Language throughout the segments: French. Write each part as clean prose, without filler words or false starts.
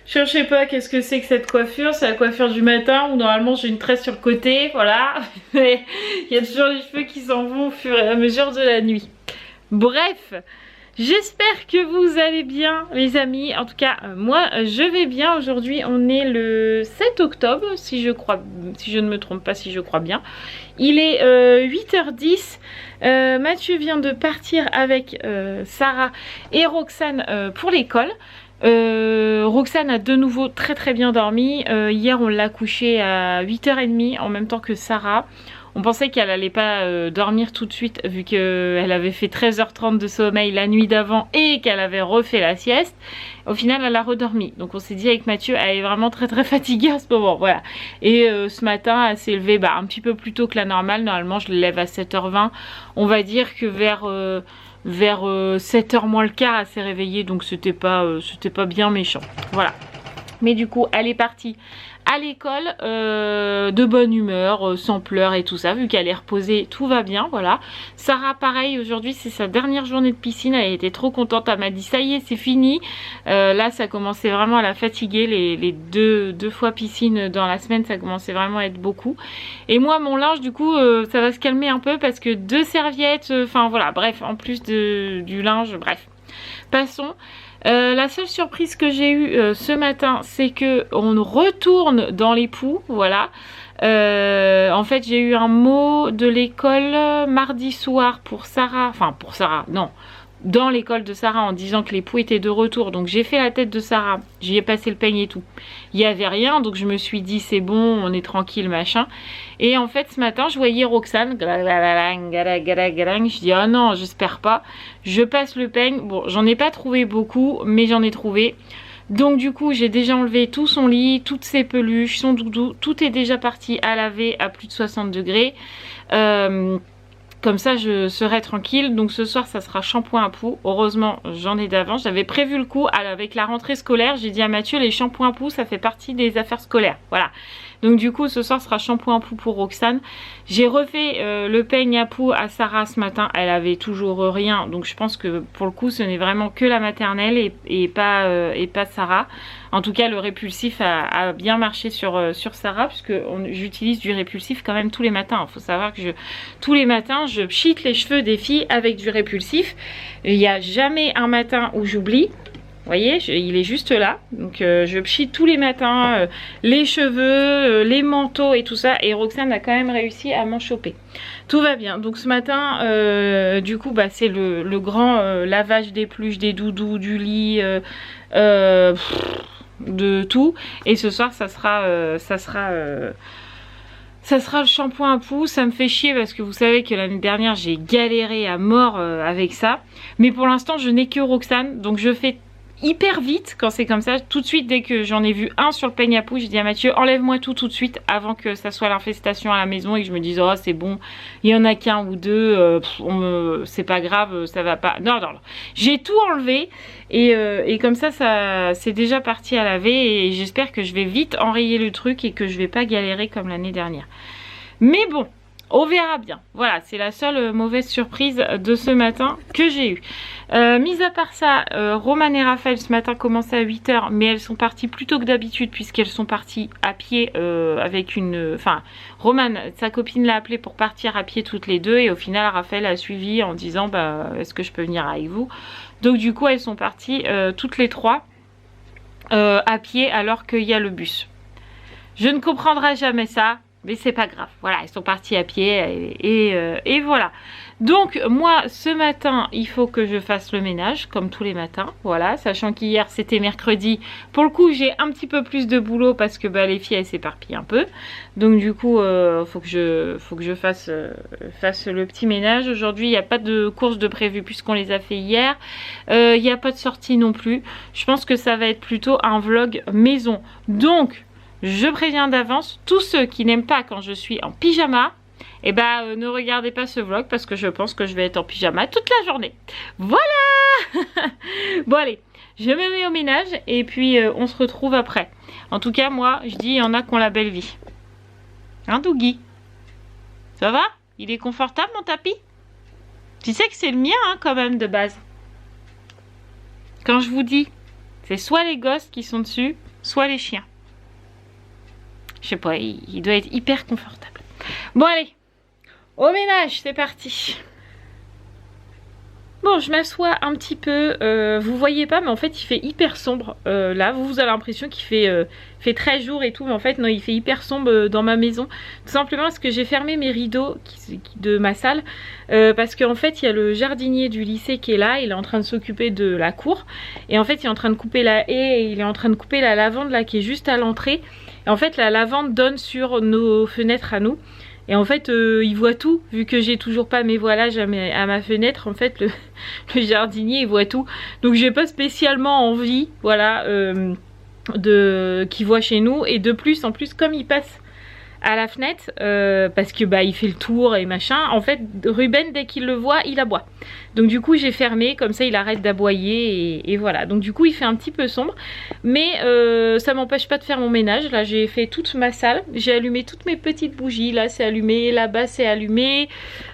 je sais pas qu'est-ce que c'est que cette coiffure. C'est la coiffure du matin où normalement j'ai une tresse sur le côté, voilà. Mais il y a toujours les cheveux qui s'en vont au fur et à mesure de la nuit. Bref, j'espère que vous allez bien les amis. En tout cas, moi je vais bien. Aujourd'hui on est le 7 octobre si je ne me trompe pas, si je crois bien. Il est 8h10. Mathieu vient de partir avec Sarah et Roxane pour l'école. Roxane a de nouveau très bien dormi. Hier on l'a couchée à 8h30 en même temps que Sarah. On pensait qu'elle allait pas dormir tout de suite vu qu'elle avait fait 13h30 de sommeil la nuit d'avant et qu'elle avait refait la sieste. Au final elle a redormi. Donc on s'est dit avec Mathieu, elle est vraiment très fatiguée à ce moment. Voilà. Et ce matin elle s'est levée un petit peu plus tôt que la normale. Normalement je le lève à 7h20. On va dire que vers 7h moins le quart elle s'est réveillée. Donc c'était pas bien méchant. Voilà. Mais du coup elle est partie à l'école de bonne humeur, sans pleurs et tout ça, vu qu'elle est reposée, tout va bien, voilà. Sarah pareil, aujourd'hui c'est sa dernière journée de piscine, elle était trop contente, elle m'a dit ça y est c'est fini. Là ça commençait vraiment à la fatiguer, les deux fois piscine dans la semaine, ça commençait vraiment à être beaucoup. Et moi mon linge du coup ça va se calmer un peu parce que 2 serviettes, enfin voilà, bref, en plus du linge, bref. Passons. La seule surprise que j'ai eue ce matin, c'est que on retourne dans les poux, voilà. En fait, j'ai eu un mot de l'école mardi soir pour Sarah, non, dans l'école de Sarah en disant que les poux étaient de retour. Donc j'ai fait la tête de Sarah, j'y ai passé le peigne et tout. Il n'y avait rien, donc je me suis dit c'est bon, on est tranquille, machin. Et en fait ce matin je voyais Roxane, je dis oh non, j'espère pas. Je passe le peigne, bon j'en ai pas trouvé beaucoup, mais j'en ai trouvé. Donc du coup j'ai déjà enlevé tout son lit, toutes ses peluches, son doudou, tout est déjà parti à laver à plus de 60 degrés. Comme ça je serai tranquille. Donc ce soir ça sera shampoing à poux. Heureusement j'en ai d'avance. J'avais prévu le coup avec la rentrée scolaire. J'ai dit à Mathieu les shampoings à poux ça fait partie des affaires scolaires. Voilà. Donc du coup ce soir sera shampoing à poux pour Roxane. J'ai refait le peigne à poux à Sarah ce matin. Elle avait toujours rien. Donc je pense que pour le coup ce n'est vraiment que la maternelle et pas Sarah. En tout cas le répulsif a bien marché sur Sarah puisque j'utilise du répulsif quand même tous les matins. Il faut savoir que tous les matins je pchite les cheveux des filles avec du répulsif. Il n'y a jamais un matin où j'oublie. Vous voyez, il est juste là. Donc je pchite tous les matins les cheveux, les manteaux et tout ça. Et Roxane a quand même réussi à m'en choper. Tout va bien. Donc ce matin, du coup, c'est le grand lavage des peluches, des doudous, du lit, de tout. Et ce soir, ça sera le shampoing à poux. Ça me fait chier parce que vous savez que l'année dernière, j'ai galéré à mort avec ça. Mais pour l'instant, je n'ai que Roxane. Donc je fais hyper vite quand c'est comme ça. Tout de suite, dès que j'en ai vu un sur le peigne à poux, j'ai dit à Mathieu, enlève-moi tout de suite avant que ça soit l'infestation à la maison et que je me dise, oh c'est bon, il y en a qu'un ou deux, c'est pas grave, ça va pas. Non. J'ai tout enlevé et comme ça c'est déjà parti à laver et j'espère que je vais vite enrayer le truc et que je vais pas galérer comme l'année dernière. Mais bon, on verra bien. Voilà, c'est la seule mauvaise surprise de ce matin que j'ai eue. Mis à part ça, Romane et Raphaël ce matin commençaient à 8h, mais elles sont parties plus tôt que d'habitude puisqu'elles sont parties à pied avec une... Enfin, Romane, sa copine l'a appelée pour partir à pied toutes les deux et au final, Raphaël a suivi en disant est-ce que je peux venir avec vous? Donc du coup, elles sont parties toutes les trois à pied alors qu'il y a le bus. Je ne comprendrai jamais ça. Mais c'est pas grave, voilà, ils sont partis à pied et voilà. Donc moi ce matin il faut que je fasse le ménage comme tous les matins, voilà, sachant qu'hier c'était mercredi. Pour le coup j'ai un petit peu plus de boulot parce que les filles elles s'éparpillent un peu. Donc du coup faut que je fasse le petit ménage. Aujourd'hui il n'y a pas de courses de prévu puisqu'on les a fait hier. Il n'y a pas de sortie non plus. Je pense que ça va être plutôt un vlog maison. Donc je préviens d'avance, tous ceux qui n'aiment pas quand je suis en pyjama, ne regardez pas ce vlog parce que je pense que je vais être en pyjama toute la journée. Voilà. Bon allez, je me mets au ménage et puis on se retrouve après. En tout cas, moi, je dis, il y en a qui ont la belle vie. Hein, Dougie? Ça va? Il est confortable, mon tapis? Tu sais que c'est le mien, hein, quand même, de base. Quand je vous dis C'est soit les gosses qui sont dessus, soit les chiens. Je sais pas, il doit être hyper confortable. Bon allez, au ménage, c'est parti. Bon, je m'assois un petit peu, vous voyez pas, mais en fait il fait hyper sombre là, vous avez l'impression qu'il fait 13 jours et tout, mais en fait non, il fait hyper sombre dans ma maison, tout simplement parce que j'ai fermé mes rideaux de ma salle, parce qu'en fait il y a le jardinier du lycée qui est là, il est en train de s'occuper de la cour, et en fait il est en train de couper la haie, et il est en train de couper la lavande là qui est juste à l'entrée, et en fait la lavande donne sur nos fenêtres à nous. Et en fait, il voit tout, vu que j'ai toujours pas mes voilages à ma fenêtre. En fait, le jardinier, il voit tout. Donc, j'ai pas spécialement envie, voilà, qu'il voit chez nous. Et de plus, en plus, comme il passe à la fenêtre, parce que bah il fait le tour et machin, en fait, Ruben, dès qu'il le voit, il aboie. Donc du coup j'ai fermé, comme ça il arrête d'aboyer et voilà. Donc du coup il fait un petit peu sombre, mais ça m'empêche pas de faire mon ménage. Là j'ai fait toute ma salle, j'ai allumé toutes mes petites bougies. Là c'est allumé, là-bas c'est allumé,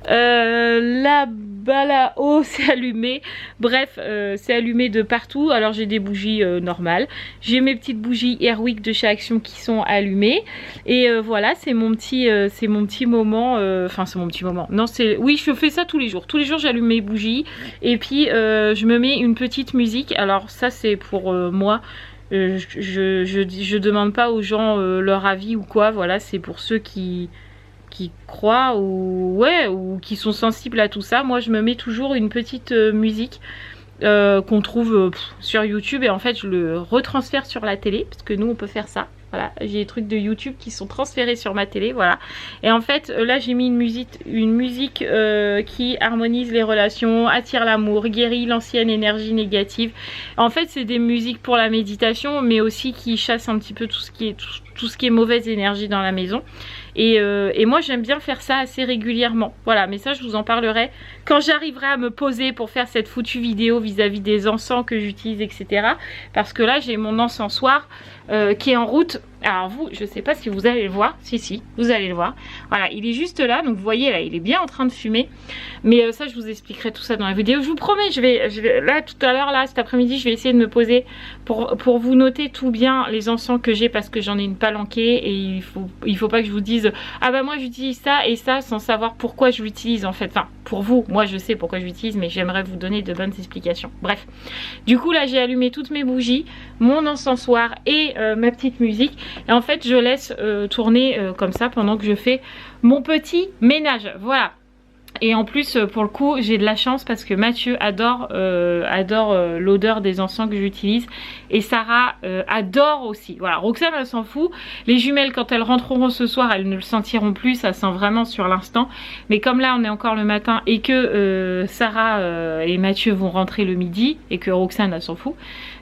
là-bas là-haut c'est allumé. Bref, c'est allumé de partout. Alors j'ai des bougies normales, j'ai mes petites bougies Airwick de chez Action qui sont allumées. Et voilà, c'est mon petit moment, enfin c'est mon petit moment. Non, oui, je fais ça tous les jours. Tous les jours j'allume mes bougies. Et puis je me mets une petite musique. Alors ça c'est pour moi, je demande pas aux gens leur avis ou quoi. Voilà, c'est pour ceux qui croient ou qui sont sensibles à tout ça. Moi je me mets toujours une petite musique qu'on trouve sur YouTube, et en fait je le retransfère sur la télé, parce que nous on peut faire ça. Voilà, j'ai des trucs de YouTube qui sont transférés sur ma télé, voilà. Et en fait, là j'ai mis une musique qui harmonise les relations, attire l'amour, guérit l'ancienne énergie négative. En fait, c'est des musiques pour la méditation, mais aussi qui chassent un petit peu tout ce qui est mauvaise énergie dans la maison. Et moi j'aime bien faire ça assez régulièrement. Voilà, mais ça je vous en parlerai quand j'arriverai à me poser pour faire cette foutue vidéo vis-à-vis des encens que j'utilise, etc. Parce que là j'ai mon encensoir qui est en route. Alors vous, je sais pas si vous allez le voir. Si, vous allez le voir. Voilà, il est juste là. Donc vous voyez là, il est bien en train de fumer. Mais ça je vous expliquerai tout ça dans la vidéo. Je vous promets, je vais là tout à l'heure, là cet après-midi, je vais essayer de me poser pour vous noter tout bien les encens que j'ai, parce que j'en ai une palanquée. Et il faut pas que je vous dise ah bah moi j'utilise ça et ça sans savoir pourquoi je l'utilise en fait. Enfin pour vous, moi je sais pourquoi je l'utilise, mais j'aimerais vous donner de bonnes explications. Bref, du coup là j'ai allumé toutes mes bougies, mon encensoir et ma petite musique, et en fait je laisse tourner comme ça pendant que je fais mon petit ménage. Voilà. Et en plus pour le coup j'ai de la chance parce que Mathieu adore l'odeur des encens que j'utilise, et Sarah adore aussi. Voilà, Roxane elle s'en fout. Les jumelles quand elles rentreront ce soir elles ne le sentiront plus, ça sent vraiment sur l'instant. Mais comme là on est encore le matin et que Sarah et Mathieu vont rentrer le midi et que Roxane elle s'en fout,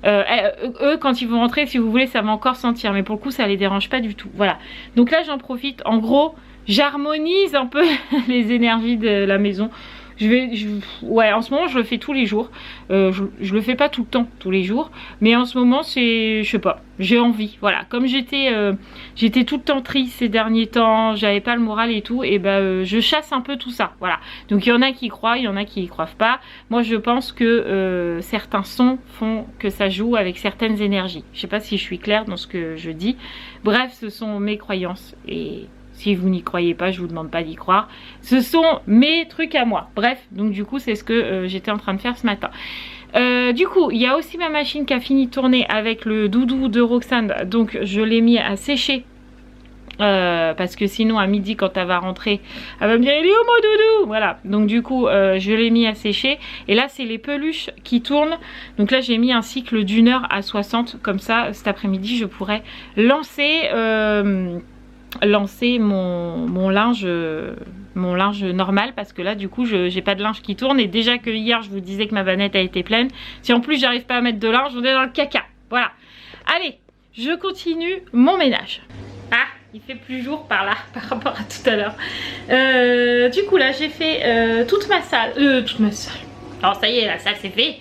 eux quand ils vont rentrer, si vous voulez, ça va encore sentir, mais pour le coup ça les dérange pas du tout. Voilà, donc là j'en profite, en gros j'harmonise un peu les énergies de la maison. Ouais, en ce moment je le fais tous les jours. Je le fais pas tout le temps, tous les jours, mais en ce moment c'est, je sais pas, j'ai envie. Voilà, comme j'étais tout le temps triste ces derniers temps, j'avais pas le moral et tout, et ben je chasse un peu tout ça. Voilà, donc il y en a qui croient, il y en a qui y croient pas. Moi je pense que certains sons font que ça joue avec certaines énergies. Je sais pas si je suis claire dans ce que je dis. Bref, ce sont mes croyances, et si vous n'y croyez pas, je vous demande pas d'y croire. Ce sont mes trucs à moi. Bref, donc du coup, c'est ce que j'étais en train de faire ce matin. Du coup, il y a aussi ma machine qui a fini de tourner avec le doudou de Roxane. Donc, je l'ai mis à sécher. Parce que sinon, à midi, quand elle va rentrer, elle va me dire « Il est où mon doudou ?» Voilà. Donc du coup, je l'ai mis à sécher. Et là, c'est les peluches qui tournent. Donc là, j'ai mis un cycle d'1 heure à 60. Comme ça, cet après-midi, je pourrais lancer mon linge normal, parce que là du coup j'ai pas de linge qui tourne, et déjà que hier je vous disais que ma vanette a été pleine, si en plus j'arrive pas à mettre de linge, on est dans le caca. Voilà, allez, je continue mon ménage. Ah, il fait plus jour par là par rapport à tout à l'heure. Du coup là j'ai fait toute ma salle. Alors ça y est, la salle c'est fait.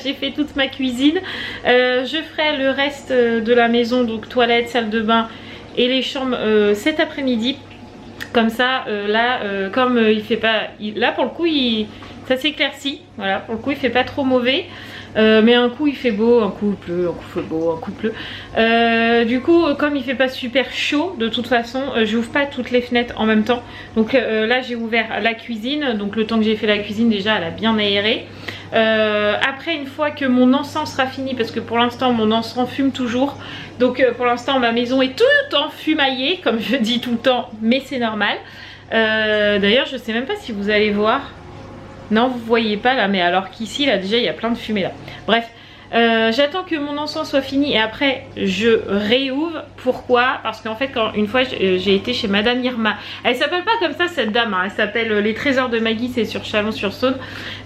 J'ai fait toute ma cuisine. Je ferai le reste de la maison, donc toilette, salle de bain et les chambres cet après-midi. Comme ça, là, comme il fait pas... là, pour le coup, ça s'éclaircit. Voilà, pour le coup, il fait pas trop mauvais. Mais un coup il fait beau, un coup il pleut, un coup il fait beau, un coup il pleut. Du coup comme il fait pas super chaud de toute façon, j'ouvre pas toutes les fenêtres en même temps. Donc là j'ai ouvert la cuisine, donc le temps que j'ai fait la cuisine déjà elle a bien aéré. Après une fois que mon encens sera fini, parce que pour l'instant mon encens fume toujours, donc pour l'instant ma maison est toute enfumaillée comme je dis tout le temps, mais c'est normal. D'ailleurs je sais même pas si vous allez voir. Non vous voyez pas là, mais alors qu'ici là déjà il y a plein de fumée là. Bref, j'attends que mon encens soit fini et après je réouvre. Pourquoi? Parce qu'en fait quand une fois j'ai été chez Madame Irma. Elle s'appelle pas comme ça cette dame, hein. Elle s'appelle Les Trésors de Maggie, c'est sur Chalon-sur-Saône.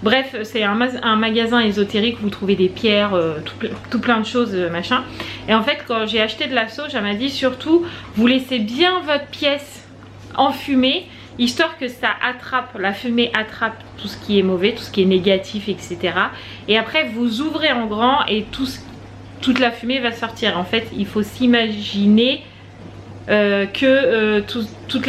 Bref, c'est un magasin ésotérique où vous trouvez des pierres, tout plein de choses machin. Et en fait quand j'ai acheté de la sauge, elle m'a dit surtout vous laissez bien votre pièce enfumée, histoire que ça attrape, la fumée attrape tout ce qui est mauvais, tout ce qui est négatif, etc. Et après vous ouvrez en grand et toute la fumée va sortir. En fait il faut s'imaginer que toute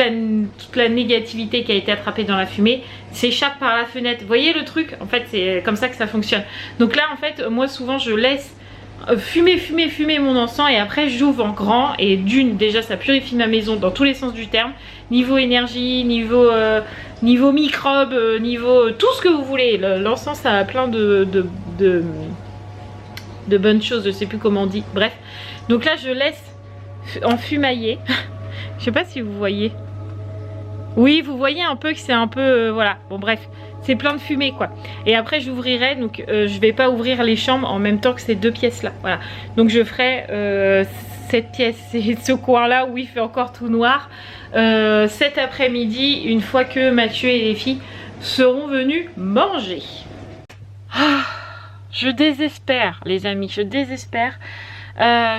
la négativité qui a été attrapée dans la fumée s'échappe par la fenêtre. Vous voyez le truc? En fait c'est comme ça que ça fonctionne. Donc là en fait moi souvent je laisse fumer mon encens et après j'ouvre en grand et déjà ça purifie ma maison dans tous les sens du terme, niveau énergie, niveau microbes, niveau tout ce que vous voulez. L'encens ça a plein de bonnes choses, je sais plus comment on dit, bref. Donc là je laisse enfumailler. Je sais pas si vous voyez. Oui, vous voyez un peu que c'est un peu voilà, bon bref, c'est plein de fumée quoi. Et après j'ouvrirai, donc je vais pas ouvrir les chambres en même temps que ces deux pièces là, voilà. Donc je ferai cette pièce et ce coin là où il fait encore tout noir cet après-midi, une fois que Mathieu et les filles seront venus manger. Je désespère les amis, je désespère.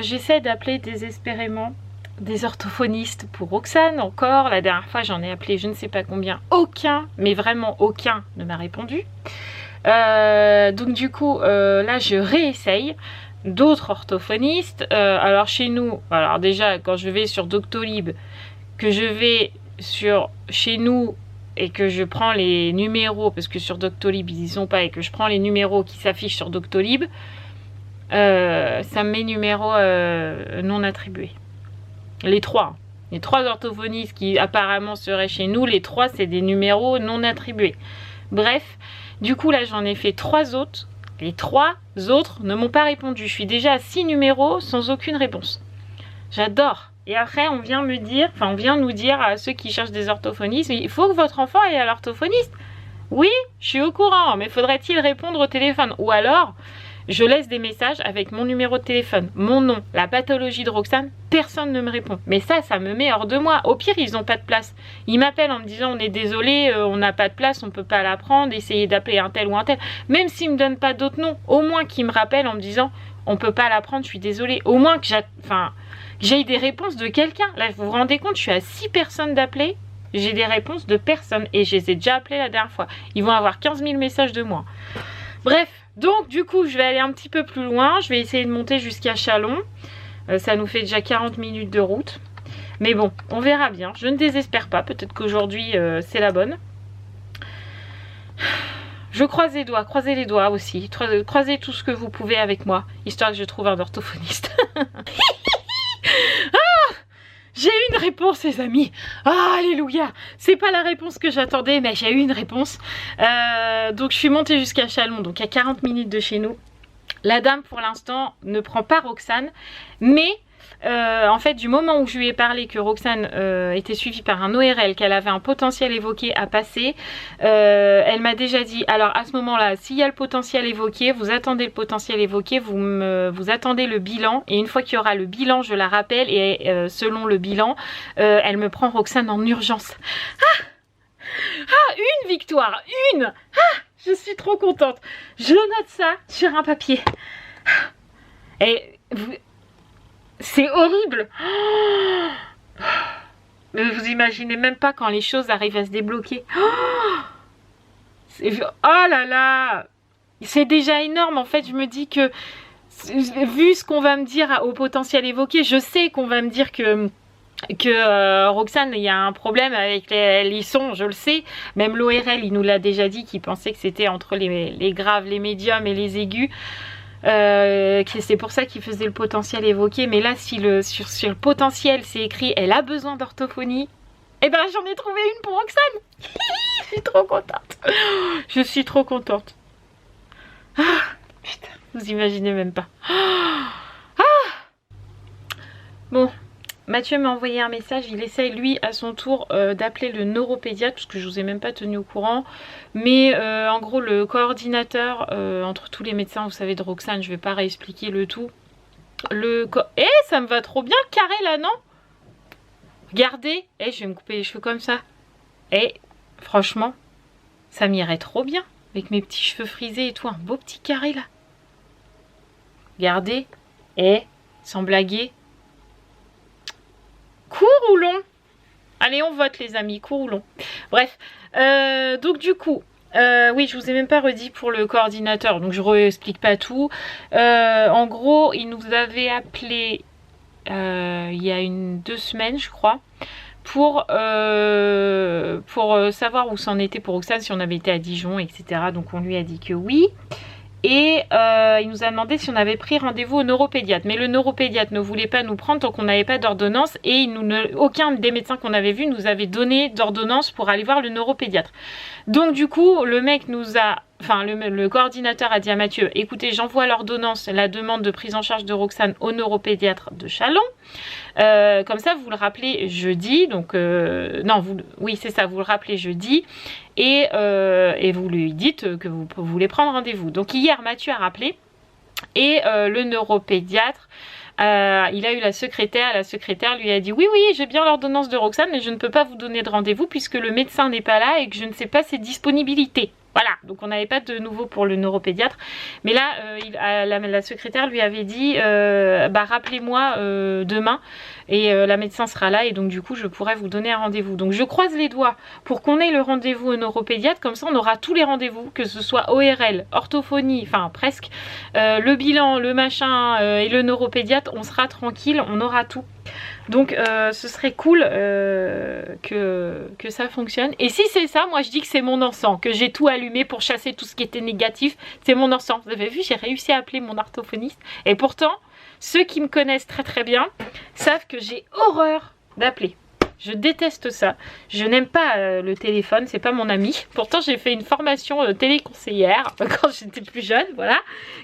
J'essaie d'appeler désespérément des orthophonistes pour Roxane encore. La dernière fois j'en ai appelé je ne sais pas combien, aucun, mais vraiment aucun ne m'a répondu. Donc du coup là je réessaye d'autres orthophonistes. Alors chez nous, alors déjà quand je vais sur Doctolib, que je vais sur chez nous et que je prends les numéros, parce que sur Doctolib ils y sont pas, et que je prends les numéros qui s'affichent sur Doctolib, ça me met numéros non attribués. Les trois orthophonistes qui apparemment seraient chez nous, les trois c'est des numéros non attribués. Bref, du coup là j'en ai fait 3 autres. Les 3 autres ne m'ont pas répondu. Je suis déjà à 6 numéros sans aucune réponse. J'adore. Et après on vient nous dire à ceux qui cherchent des orthophonistes, il faut que votre enfant aille à l'orthophoniste. Oui, je suis au courant, mais faudrait-il répondre au téléphone? Ou alors je laisse des messages avec mon numéro de téléphone, mon nom, la pathologie de Roxane, personne ne me répond. Mais ça me met hors de moi. Au pire, ils n'ont pas de place. Ils m'appellent en me disant on est désolé, on n'a pas de place, on ne peut pas la prendre, essayez d'appeler un tel ou un tel. Même s'ils ne me donnent pas d'autres noms, au moins qu'ils me rappellent en me disant on ne peut pas la prendre, je suis désolée. Au moins que j'ai des réponses de quelqu'un. Là, vous vous rendez compte, je suis à 6 personnes d'appeler. J'ai des réponses de personnes et je les ai déjà appelées la dernière fois. Ils vont avoir 15 000 messages de moi. Bref. Donc du coup je vais aller un petit peu plus loin, je vais essayer de monter jusqu'à Chalon, ça nous fait déjà 40 minutes de route, mais bon on verra bien, je ne désespère pas, peut-être qu'aujourd'hui c'est la bonne. Je croise les doigts, croisez les doigts aussi, croisez tout ce que vous pouvez avec moi, histoire que je trouve un orthophoniste. J'ai eu une réponse les amis. Ah alléluia. C'est pas la réponse que j'attendais, mais j'ai eu une réponse. Donc je suis montée jusqu'à Chalon, donc à 40 minutes de chez nous. La dame pour l'instant ne prend pas Roxane, mais en fait du moment où je lui ai parlé que Roxane était suivie par un ORL, qu'elle avait un potentiel évoqué à passer, elle m'a déjà dit alors à ce moment là s'il y a le potentiel évoqué, vous attendez le potentiel évoqué, vous attendez le bilan, et une fois qu'il y aura le bilan je la rappelle, et selon le bilan elle me prend Roxane en urgence. Une victoire, une. Je suis trop contente. Je note ça sur un papier. Et c'est horrible. Mais vous imaginez même pas quand les choses arrivent à se débloquer. Oh là là. C'est déjà énorme. En fait, je me dis que vu ce qu'on va me dire au potentiel évoqué, je sais qu'on va me dire que que Roxane, il y a un problème avec les sons, je le sais. Même l'ORL, il nous l'a déjà dit, qu'il pensait que c'était entre les graves, les médiums et les aigus. C'est pour ça qu'il faisait le potentiel évoqué. Mais là, si sur le potentiel, c'est écrit « Elle a besoin d'orthophonie », eh ben j'en ai trouvé une pour Roxane. Je suis trop contente. Je suis trop contente. Ah, putain, vous imaginez même pas. Ah. Bon. Mathieu m'a envoyé un message, il essaye lui à son tour d'appeler le neuropédiatre parce que je vous ai même pas tenu au courant. Mais en gros le coordinateur entre tous les médecins, vous savez, de Roxane, je vais pas réexpliquer le tout. Ça me va trop bien carré là, non? Regardez, je vais me couper les cheveux comme ça. Franchement, ça m'irait trop bien avec mes petits cheveux frisés et tout, un beau petit carré là. Regardez, sans blaguer. Court ou long? Allez, on vote les amis, court ou long. Bref, donc du coup, oui, je vous ai même pas redit pour le coordinateur, donc je réexplique pas tout. En gros, il nous avait appelé il y a 2 semaines, je crois, pour savoir où c'en était pour Roxane, si on avait été à Dijon, etc. Donc on lui a dit que oui. Et il nous a demandé si on avait pris rendez-vous au neuropédiatre. Mais le neuropédiatre ne voulait pas nous prendre tant qu'on n'avait pas d'ordonnance. Et aucun des médecins qu'on avait vus nous avait donné d'ordonnance pour aller voir le neuropédiatre. Donc du coup, le mec nous a... Enfin, le coordinateur a dit à Mathieu, écoutez, j'envoie l'ordonnance, la demande de prise en charge de Roxane au neuropédiatre de Châlons. Comme ça, vous le rappelez jeudi. Donc, oui, c'est ça, vous le rappelez jeudi. Et vous lui dites que vous voulez prendre rendez-vous. Donc, hier, Mathieu a rappelé. Et le neuropédiatre, il a eu la secrétaire lui a dit oui, j'ai bien l'ordonnance de Roxane, mais je ne peux pas vous donner de rendez-vous puisque le médecin n'est pas là et que je ne sais pas ses disponibilités. Voilà, donc on n'avait pas de nouveau pour le neuropédiatre. Mais là, la secrétaire lui avait dit, rappelez-moi demain et la médecin sera là et donc du coup je pourrai vous donner un rendez-vous. Donc je croise les doigts pour qu'on ait le rendez-vous au neuropédiatre, comme ça on aura tous les rendez-vous, que ce soit ORL, orthophonie, enfin presque, le bilan, le machin et le neuropédiatre, on sera tranquille, on aura tout. Donc ce serait cool que ça fonctionne. Et si c'est ça, moi je dis que c'est mon encens, que j'ai tout allumé pour chasser tout ce qui était négatif. C'est mon encens. Vous avez vu, j'ai réussi à appeler mon orthophoniste. Et pourtant, ceux qui me connaissent très très bien savent que j'ai horreur d'appeler. Je déteste ça. Je n'aime pas le téléphone, c'est pas mon ami. Pourtant, j'ai fait une formation téléconseillère quand j'étais plus jeune, voilà,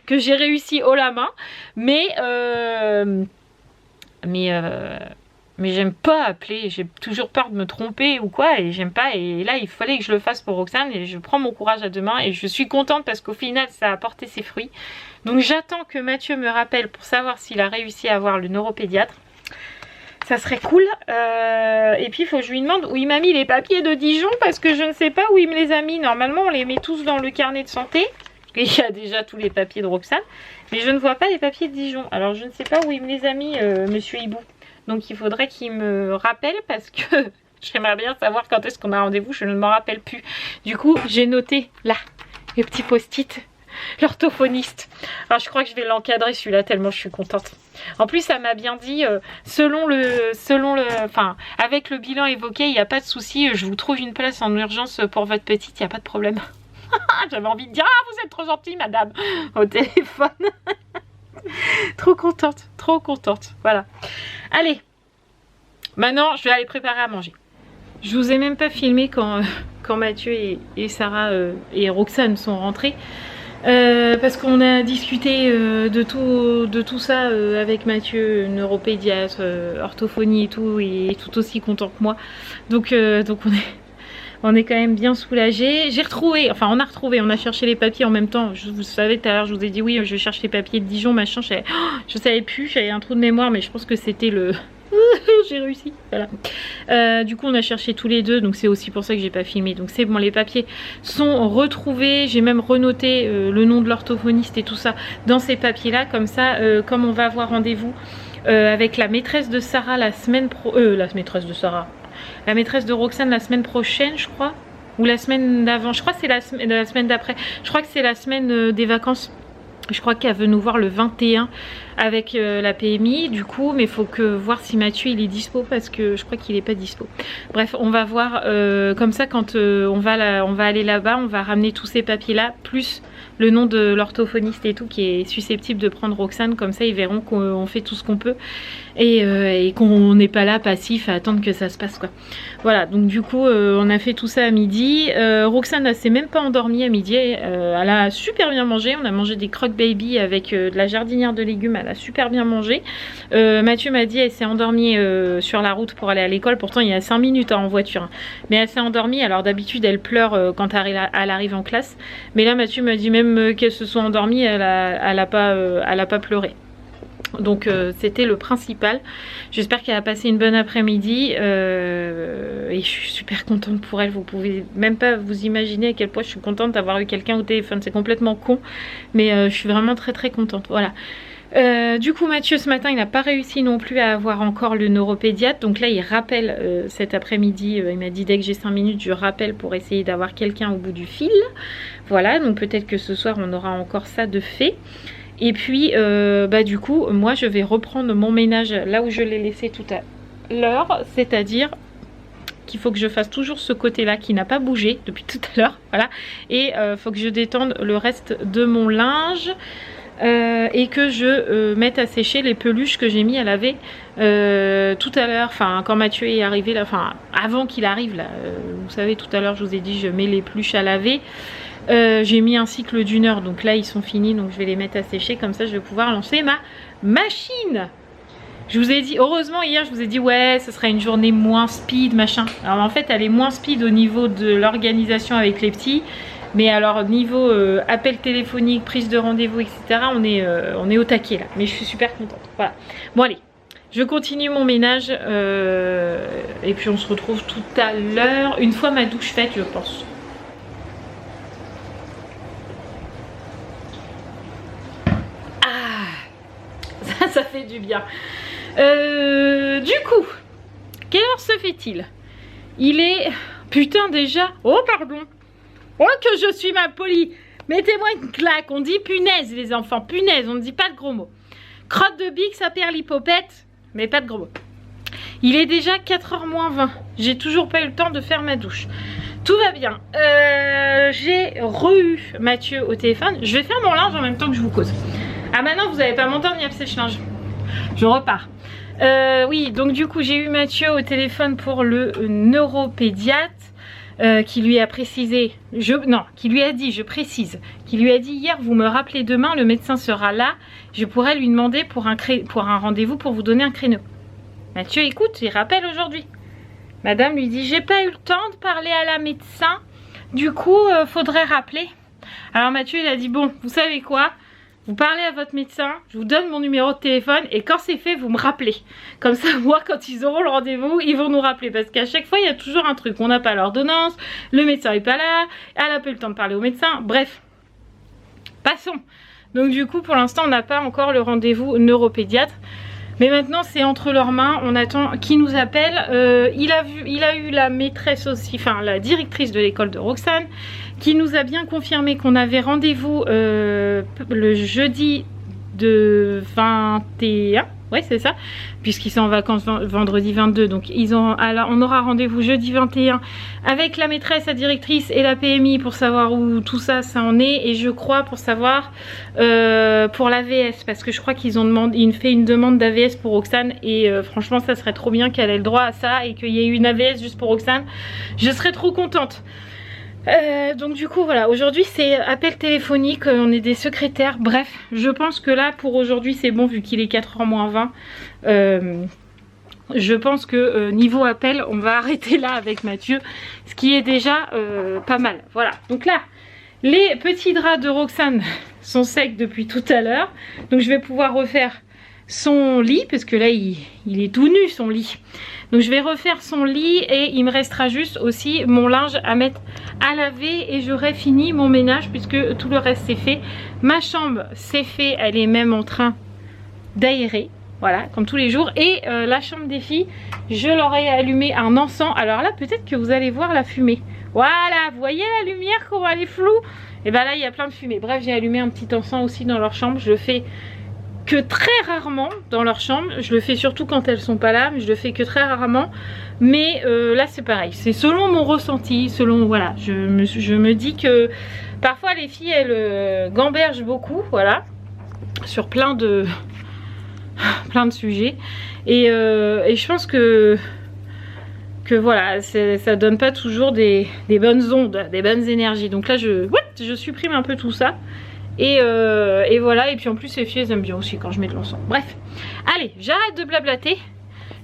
que j'ai réussi haut la main. Mais j'aime pas appeler, j'ai toujours peur de me tromper ou quoi et j'aime pas, et là il fallait que je le fasse pour Roxane et je prends mon courage à deux mains et je suis contente parce qu'au final ça a porté ses fruits. Donc j'attends que Mathieu me rappelle pour savoir s'il a réussi à voir le neuropédiatre. Ça serait cool. Et puis il faut que je lui demande où il m'a mis les papiers de Dijon parce que je ne sais pas où il me les a mis. Normalement on les met tous dans le carnet de santé. Il y a déjà tous les papiers de Roxane, mais je ne vois pas les papiers de Dijon. Alors je ne sais pas où il me les a mis, monsieur Hibou. Donc il faudrait qu'il me rappelle parce que j'aimerais bien savoir quand est-ce qu'on a rendez-vous, je ne m'en rappelle plus. Du coup, j'ai noté là, les petits post-it, l'orthophoniste. Alors je crois que je vais l'encadrer celui-là tellement je suis contente. En plus, ça m'a bien dit, avec le bilan évoqué, il n'y a pas de souci, je vous trouve une place en urgence pour votre petite, il n'y a pas de problème. J'avais envie de dire, ah vous êtes trop gentille madame, au téléphone. Trop contente, voilà. Allez, maintenant je vais aller préparer à manger. Je vous ai même pas filmé quand Mathieu et Sarah et Roxane sont rentrés. Parce qu'on a discuté de tout ça avec Mathieu, neuropédiatre, orthophonie et tout, et tout aussi content que moi. Donc on est quand même bien soulagés. On a cherché les papiers en même temps. Vous savez, tout à l'heure, je vous ai dit oui, je cherche les papiers de Dijon, machin. Je savais plus, j'avais un trou de mémoire, mais je pense que c'était le... J'ai réussi, voilà. Du coup, on a cherché tous les deux, donc c'est aussi pour ça que j'ai pas filmé. Donc c'est bon, les papiers sont retrouvés. J'ai même renoté le nom de l'orthophoniste et tout ça dans ces papiers-là. Comme ça, comme on va avoir rendez-vous avec la maîtresse de Sarah la semaine la maîtresse de Roxane la semaine prochaine, je crois. Ou la semaine d'avant. Je crois que c'est la semaine d'après. Je crois que c'est la semaine des vacances. Je crois qu'elle veut nous voir le 21 avec la PMI du coup, mais il faut que voir si Mathieu il est dispo parce que je crois qu'il est pas dispo. Bref, on va voir comme ça quand on va aller là-bas, on va ramener tous ces papiers là plus le nom de l'orthophoniste et tout qui est susceptible de prendre Roxane, comme ça ils verront qu'on fait tout ce qu'on peut et qu'on n'est pas là passif à attendre que ça se passe quoi. Voilà, donc du coup on a fait tout ça à midi. Roxane elle s'est même pas endormie à midi, elle a super bien mangé, on a mangé des croque baby avec de la jardinière de légumes, elle a super bien mangé. Mathieu m'a dit elle s'est endormie sur la route pour aller à l'école, pourtant il y a 5 minutes en voiture hein. Mais elle s'est endormie, alors d'habitude elle pleure quand elle arrive en classe, mais là Mathieu m'a dit même qu'elle se soit endormie, elle a pas pleuré. Donc c'était le principal. J'espère qu'elle a passé une bonne après-midi et je suis super contente pour elle. Vous pouvez même pas vous imaginer à quel point je suis contente d'avoir eu quelqu'un au téléphone. C'est complètement con, mais je suis vraiment très très contente. Voilà. Du coup Mathieu ce matin il n'a pas réussi non plus à avoir encore le neuropédiatre, donc là il rappelle cet après-midi, il m'a dit dès que j'ai 5 minutes je rappelle pour essayer d'avoir quelqu'un au bout du fil. Voilà, donc peut-être que ce soir on aura encore ça de fait. Et puis du coup moi je vais reprendre mon ménage là où je l'ai laissé tout à l'heure, c'est-à-dire qu'il faut que je fasse toujours ce côté là qui n'a pas bougé depuis tout à l'heure, voilà, et faut que je détende le reste de mon linge. Et que je mette à sécher les peluches que j'ai mis à laver tout à l'heure, enfin quand Mathieu est arrivé là, enfin avant qu'il arrive là, vous savez tout à l'heure je vous ai dit je mets les peluches à laver, j'ai mis un cycle d'1 heure, donc là ils sont finis, donc je vais les mettre à sécher, comme ça je vais pouvoir lancer ma machine. Je vous ai dit, heureusement hier je vous ai dit ouais ce sera une journée moins speed machin, alors en fait elle est moins speed au niveau de l'organisation avec les petits. Mais alors niveau appel téléphonique, prise de rendez-vous, etc. on est au taquet là. Mais je suis super contente. Voilà. Bon allez, je continue mon ménage et puis on se retrouve tout à l'heure. Une fois ma douche faite, je pense. Ah, ça fait du bien. Du coup, quelle heure se fait-il? Il est... Putain déjà. Oh pardon. Oh que je suis mal polie. Mettez-moi une claque. On dit punaise les enfants. Punaise, on ne dit pas de gros mots. Crotte de bique, ça perd l'hypopète. Mais pas de gros mots. Il est déjà 4h moins 20. J'ai toujours pas eu le temps de faire ma douche. Tout va bien. J'ai re-eu Mathieu au téléphone. Je vais faire mon linge en même temps que je vous cause. Ah maintenant vous n'allez pas m'entendre, il y a sèche-linge. Je repars. Oui, donc du coup j'ai eu Mathieu au téléphone pour le neuropédiatre. Qui lui a précisé, qui lui a dit, je précise, qui lui a dit hier, vous me rappelez demain, le médecin sera là, je pourrais lui demander pour un rendez-vous pour vous donner un créneau. Mathieu écoute, il rappelle aujourd'hui. Madame lui dit, j'ai pas eu le temps de parler à la médecin, du coup faudrait rappeler. Alors Mathieu il a dit, bon, vous savez quoi, vous parlez à votre médecin, je vous donne mon numéro de téléphone et quand c'est fait, vous me rappelez. Comme ça, moi, quand ils auront le rendez-vous, ils vont nous rappeler. Parce qu'à chaque fois, il y a toujours un truc. On n'a pas l'ordonnance, le médecin n'est pas là, elle n'a pas eu le temps de parler au médecin. Bref, passons. Donc du coup, pour l'instant, on n'a pas encore le rendez-vous neuropédiatre. Mais maintenant, c'est entre leurs mains. On attend qui nous appelle. Il a eu la maîtresse aussi, enfin la directrice de l'école de Roxane, qui nous a bien confirmé qu'on avait rendez-vous le jeudi de 21. Ouais, c'est ça, puisqu'ils sont en vacances vendredi 22. Donc on aura rendez-vous jeudi 21 avec la maîtresse, la directrice et la PMI pour savoir où tout ça en est. Et je crois pour savoir pour l'AVS, parce que je crois qu'ils ont fait une demande d'AVS pour Roxane. Et franchement, ça serait trop bien qu'elle ait le droit à ça et qu'il y ait eu une AVS juste pour Roxane. Je serais trop contente. Donc du coup voilà, aujourd'hui c'est appel téléphonique, on est des secrétaires, bref, je pense que là pour aujourd'hui c'est bon vu qu'il est 4h moins 20. Je pense que niveau appel on va arrêter là avec Mathieu, ce qui est déjà pas mal. Voilà, donc là les petits draps de Roxane sont secs depuis tout à l'heure, donc je vais pouvoir refaire son lit parce que là il est tout nu son lit. Donc je vais refaire son lit et il me restera juste aussi mon linge à mettre à laver et j'aurai fini mon ménage puisque tout le reste c'est fait. Ma chambre c'est fait, elle est même en train d'aérer, voilà, comme tous les jours. Et la chambre des filles, je leur ai allumé un encens. Alors là peut-être que vous allez voir la fumée. Voilà, vous voyez la lumière, comment elle est floue? Et ben là, il y a plein de fumée. Bref, j'ai allumé un petit encens aussi dans leur chambre. Je le fais que très rarement dans leur chambre. Je le fais surtout quand elles sont pas là, mais je le fais que très rarement. Mais là, c'est pareil. C'est selon mon ressenti, selon, voilà. Je me dis que parfois, les filles, elles gambergent beaucoup, voilà. Sur plein de sujets. Et je pense que voilà, ça donne pas toujours des bonnes ondes, des bonnes énergies. Donc là, je supprime un peu tout ça. Et voilà, et puis en plus les filles elles aiment bien aussi quand je mets de l'encens. Bref, allez, j'arrête de blablater.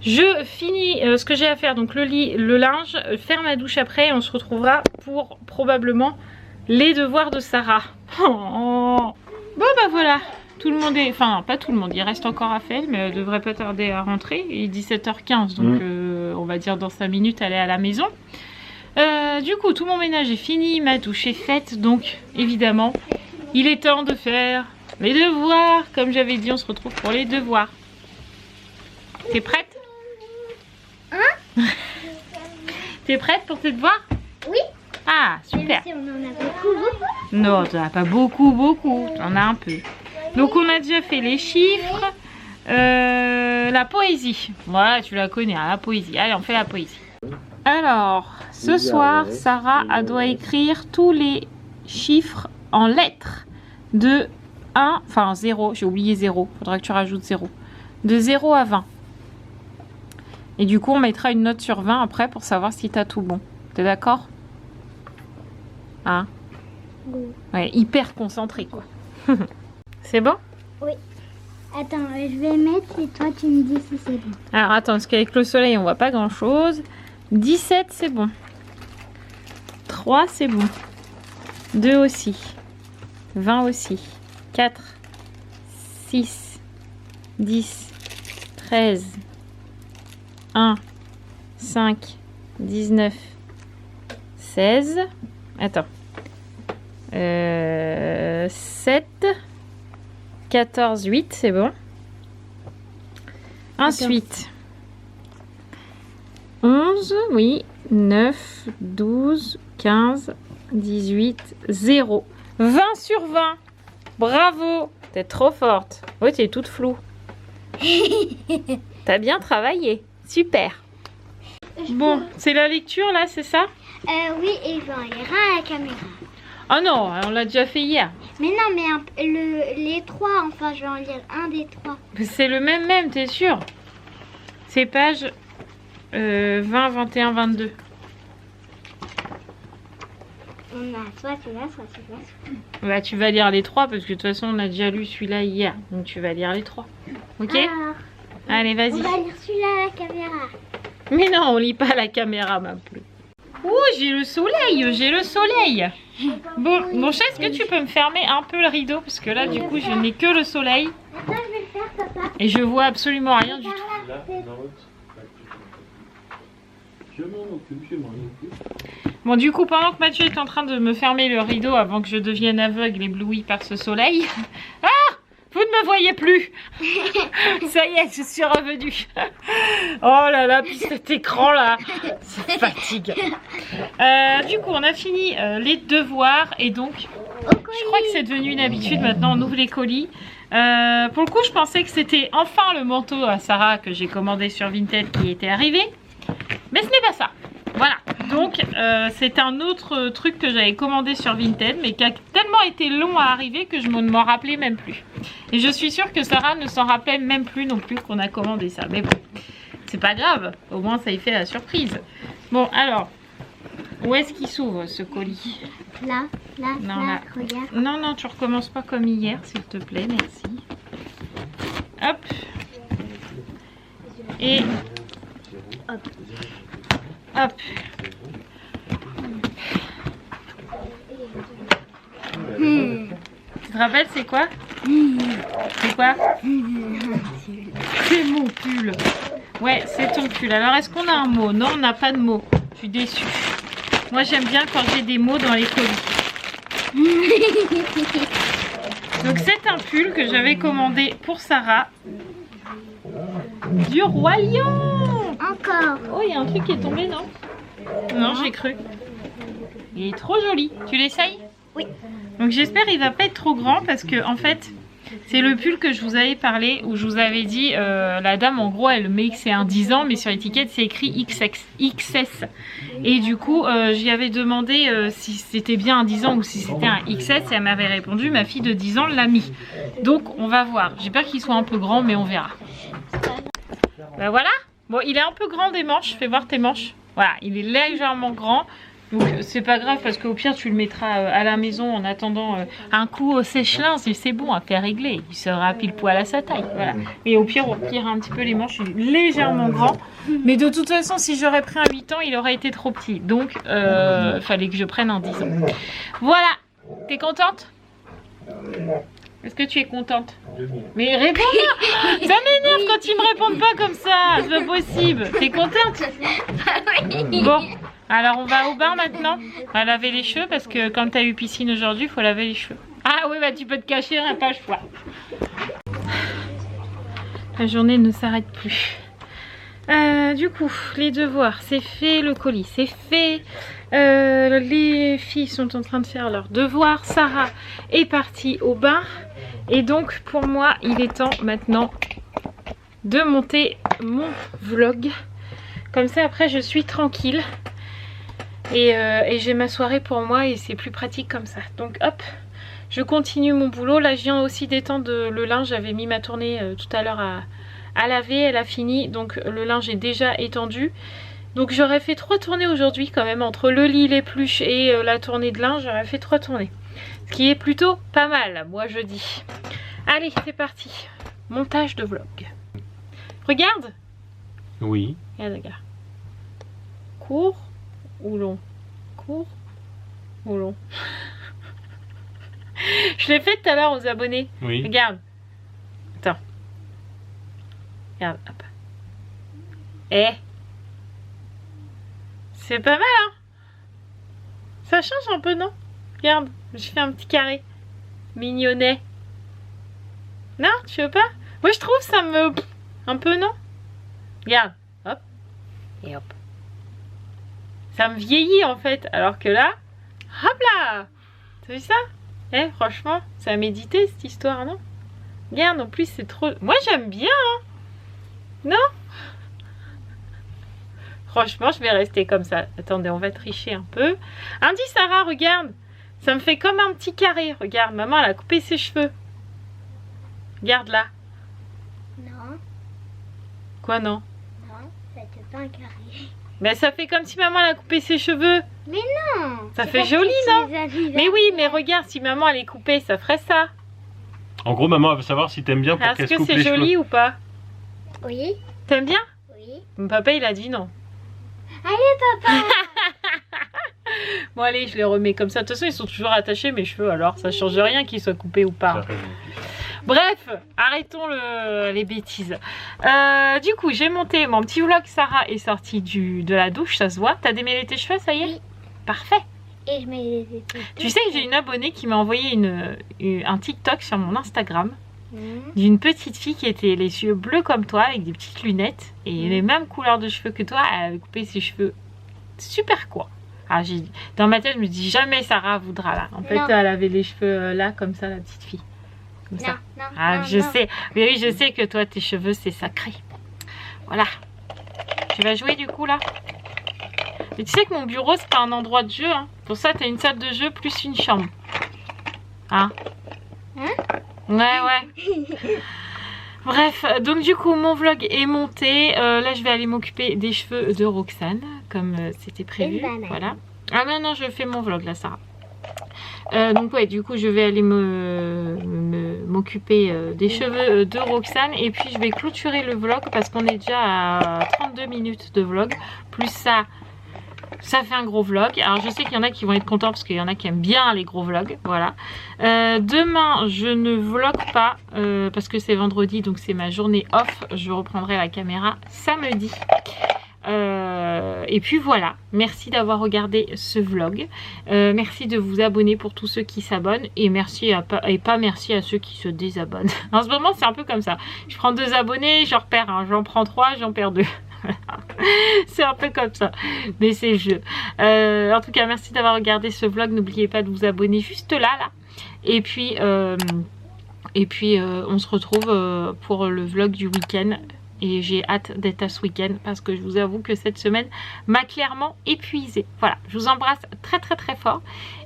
Je finis ce que j'ai à faire, donc le lit, le linge, faire ma douche après. Et on se retrouvera pour probablement les devoirs de Sarah. Oh. Bon bah voilà, tout le monde est... Enfin pas tout le monde, il reste encore à faire, mais elle devrait pas tarder à rentrer. Il est 17h15, donc on va dire dans 5 minutes elle est à la maison. Du coup tout mon ménage est fini, ma douche est faite, donc évidemment il est temps de faire les devoirs. Comme j'avais dit, on se retrouve pour les devoirs. T'es prête? Hein? T'es prête pour tes devoirs? Oui. Ah, super. On en a beaucoup. Non, t'en as pas beaucoup. T'en as un peu. Donc on a déjà fait les chiffres. La poésie. Voilà, tu la connais, hein, la poésie. Allez, on fait la poésie. Alors, ce soir, Sarah doit écrire tous les chiffres en lettres de 1, enfin 0, j'ai oublié 0, faudra que tu rajoutes 0, de 0 à 20. Et du coup on mettra une note sur 20 après pour savoir si t'as tout bon. T'es d'accord? Hein? Oui. Ouais, hyper concentré quoi. C'est bon? Oui. Attends, je vais mettre et toi tu me dis si c'est bon. Alors attends, parce qu'avec le soleil on voit pas grand chose. 17 c'est bon. 3 c'est bon. 2 aussi. 20 aussi. 4, 6, 10, 13, 1, 5, 19, 16. Attends. 7, 14, 8, c'est bon. Ensuite, 11, oui. 9, 12, 15, 18, 0. 20 sur 20. Bravo. T'es trop forte. Oui, t'es toute floue. T'as bien travaillé. Super. Bon, c'est la lecture là, c'est ça? Oui, et je vais en lire un à la caméra. Oh non, on l'a déjà fait hier. Mais non, mais les trois, enfin, je vais en lire un des trois. C'est le même, t'es sûr? C'est page 20, 21, 22. On a soit celui-là, soit celui-là. Bah, tu vas lire les trois parce que de toute façon, on a déjà lu celui-là hier. Donc, tu vas lire les trois. Ok? Alors, allez, vas-y. on va lire celui-là à la caméra. Mais non, on lit pas à la caméra, ma plus. Ouh, j'ai le soleil. Bon, mon chat, est-ce que tu peux me fermer un peu le rideau? Parce que là, du coup, je n'ai que le soleil. Attends, je vais le faire, papa. Et je vois absolument rien du tout. Je m'en occupe. Bon, du coup, pendant que Mathieu est en train de me fermer le rideau avant que je devienne aveugle, ébloui par ce soleil. Ah! Vous ne me voyez plus. Ça y est, je suis revenue. Oh là là, puis cet écran là, ça fatigue. Du coup, on a fini les devoirs et donc, je crois que c'est devenu une habitude maintenant, on ouvre les colis. Pour le coup, je pensais que c'était enfin le manteau à Sarah que j'ai commandé sur Vinted qui était arrivé. Mais ce n'est pas ça. Voilà, donc c'est un autre truc que j'avais commandé sur Vinted mais qui a tellement été long à arriver que je ne m'en rappelais même plus. Et je suis sûre que Sarah ne s'en rappelait même plus non plus qu'on a commandé ça. Mais bon, c'est pas grave, au moins ça y fait la surprise. Bon, alors, où est-ce qu'il s'ouvre ce colis? Là, Non, là. regarde. Non, tu recommences pas comme hier, s'il te plaît, merci. Hop. Et... Hop. Hop. Tu te rappelles c'est quoi? C'est quoi? C'est mon pull. Ouais, c'est ton pull. Alors est-ce qu'on a un mot? Non, on n'a pas de mot. Je suis déçue. Moi j'aime bien quand j'ai des mots dans les colis. Donc c'est un pull que j'avais commandé pour Sarah. Du Roi Lion. Encore. Oh, il y a un truc qui est tombé, non? Non, j'ai cru. Il est trop joli. Tu l'essayes? Oui. Donc j'espère qu'il va pas être trop grand parce que en fait c'est le pull que je vous avais parlé où je vous avais dit la dame en gros elle met que c'est un 10 ans mais sur l'étiquette c'est écrit XS. Et du coup j'y avais demandé si c'était bien un 10 ans ou si c'était un XS et elle m'avait répondu ma fille de 10 ans l'a mis. Donc on va voir. J'ai peur qu'il soit un peu grand mais on verra. Bah voilà. Bon il est un peu grand des manches. Fais voir tes manches. Voilà il est légèrement grand. Donc c'est pas grave parce qu'au pire tu le mettras à la maison en attendant un coup au sèche-linge et c'est bon à faire régler. Il sera pile poil à sa taille. Voilà. Et au pire on repliera un petit peu les manches, il est légèrement grand. Mais de toute façon si j'aurais pris un 8 ans il aurait été trop petit. Donc fallait que je prenne un 10 ans. Voilà. T'es contente? Est-ce que tu es contente? Mais réponds-moi. Ça m'énerve quand ils me répondent pas comme ça. C'est pas possible. T'es contente? Bon. Alors on va au bain maintenant, on va laver les cheveux parce que comme tu as eu piscine aujourd'hui, il faut laver les cheveux. Ah oui, bah tu peux te cacher, on n'a pas le choix. La journée ne s'arrête plus. Du coup, les devoirs, c'est fait, le colis, c'est fait. Les filles sont en train de faire leurs devoirs. Sarah est partie au bain. Et donc pour moi, il est temps maintenant de monter mon vlog. Comme ça après je suis tranquille. Et j'ai ma soirée pour moi et c'est plus pratique comme ça. Donc hop, je continue mon boulot. Là je viens aussi d'étendre le linge. J'avais mis ma tournée tout à l'heure à laver. Elle a fini. Donc le linge est déjà étendu. Donc j'aurais fait 3 tournées aujourd'hui quand même. Entre le lit, les peluches et la tournée de linge. J'aurais fait 3 tournées. Ce qui est plutôt pas mal, moi je dis. Allez, c'est parti. Montage de vlog. Regarde. Oui. Regarde. Court ou long? Court ou long? Je l'ai fait tout à l'heure aux abonnés. Oui. Regarde. Attends. Regarde. Hop. Eh. C'est pas mal, hein? Ça change un peu, non? Regarde. Je fais un petit carré. Mignonnet. Non, tu veux pas? Moi, je trouve ça me... Un peu, non? Regarde. Hop. Et hop. Ça me vieillit en fait, alors que là, hop là, t'as vu ça? Eh, franchement, c'est à méditer cette histoire, non? Regarde, en plus c'est trop... Moi j'aime bien, hein? Non? Franchement, je vais rester comme ça. Attendez, on va tricher un peu. Andy, Sarah, regarde. Ça me fait comme un petit carré. Regarde, maman, elle a coupé ses cheveux. Regarde là. Non, Quoi, non? non, ça fait pas un carré. Mais ça fait comme si maman elle a coupé ses cheveux. Mais non. Ça c'est fait parce joli, que non? tu les as mis Mais là. oui, mais regarde, si maman elle est coupée, ça ferait ça. En gros, maman elle veut savoir si t'aimes bien pour qu'elle Est-ce se que coupe c'est les joli cheveux. ou pas? Oui, T'aimes bien? oui. Mon papa il a dit non. Allez papa. Bon allez, je les remets comme ça. De toute façon ils sont toujours attachés mes cheveux, alors ça change rien qu'ils soient coupés ou pas. Ça fait- Bref, arrêtons les bêtises. Du coup j'ai monté mon petit vlog. Sarah est sortie de la douche, ça se voit. T'as démêlé tes cheveux, ça y est? Oui. Parfait. Et je mets les épaules. Tu sais que j'ai une abonnée qui m'a envoyé un TikTok sur mon Instagram Mhm. d'une petite fille qui était les yeux bleus comme toi avec des petites lunettes et les mêmes couleurs de cheveux que toi. Elle avait coupé ses cheveux super courts. Alors dans ma tête je me dis jamais Sarah voudra là. En fait Non. elle avait les cheveux là comme ça, la petite fille. Comme ça. Non, non, Ah, non, je non. sais. Mais oui, je sais que toi, tes cheveux, c'est sacré. Voilà. Tu vas jouer du coup, là? Mais tu sais que mon bureau, c'est pas un endroit de jeu. Hein. Pour ça, t'as une salle de jeu plus une chambre. Hein? Ouais, ouais. Bref, donc du coup, mon vlog est monté. Là, je vais aller m'occuper des cheveux de Roxane, comme c'était prévu. Une banane. Voilà. Ah non, non, je fais mon vlog, là, Sarah. Donc ouais, du coup je vais aller m'occuper des cheveux de Roxane et puis je vais clôturer le vlog parce qu'on est déjà à 32 minutes de vlog, plus ça fait un gros vlog. Alors je sais qu'il y en a qui vont être contents parce qu'il y en a qui aiment bien les gros vlogs, voilà. Demain je ne vlog pas parce que c'est vendredi, donc c'est ma journée off. Je reprendrai la caméra samedi. Et puis voilà, merci d'avoir regardé ce vlog, merci de vous abonner pour tous ceux qui s'abonnent et pas merci à ceux qui se désabonnent. En ce moment c'est un peu comme ça, je prends 2 abonnés, j'en repère un, j'en prends 3, j'en perds 2. C'est un peu comme ça, mais c'est le jeu. En tout cas, merci d'avoir regardé ce vlog. N'oubliez pas de vous abonner juste là. Et puis, on se retrouve pour le vlog du week-end. Et j'ai hâte d'être à ce week-end parce que je vous avoue que cette semaine m'a clairement épuisée. Voilà, je vous embrasse très très très fort.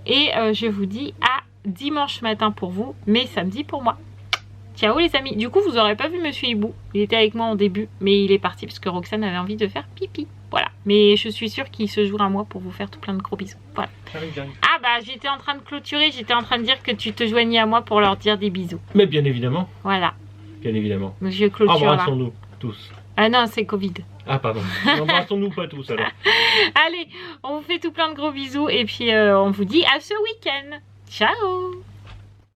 Et je vous dis à dimanche matin pour vous, mais samedi pour moi. Ciao les amis. Du coup, vous n'aurez pas vu Monsieur Hibou. Il était avec moi en début, mais il est parti parce que Roxane avait envie de faire pipi. Voilà. Mais je suis sûre qu'il se joue à moi pour vous faire tout plein de gros bisous. Voilà. J'arrive. Ah bah, j'étais en train de clôturer. J'étais en train de dire que tu te joignais à moi pour leur dire des bisous. Mais bien évidemment. Voilà. Bien évidemment. Je clôture là. Embrassons-nous tous. Ah non, c'est Covid. Ah pardon. Embrassons-nous pas tous alors. Allez, on vous fait tout plein de gros bisous et puis on vous dit à ce week-end. Ciao.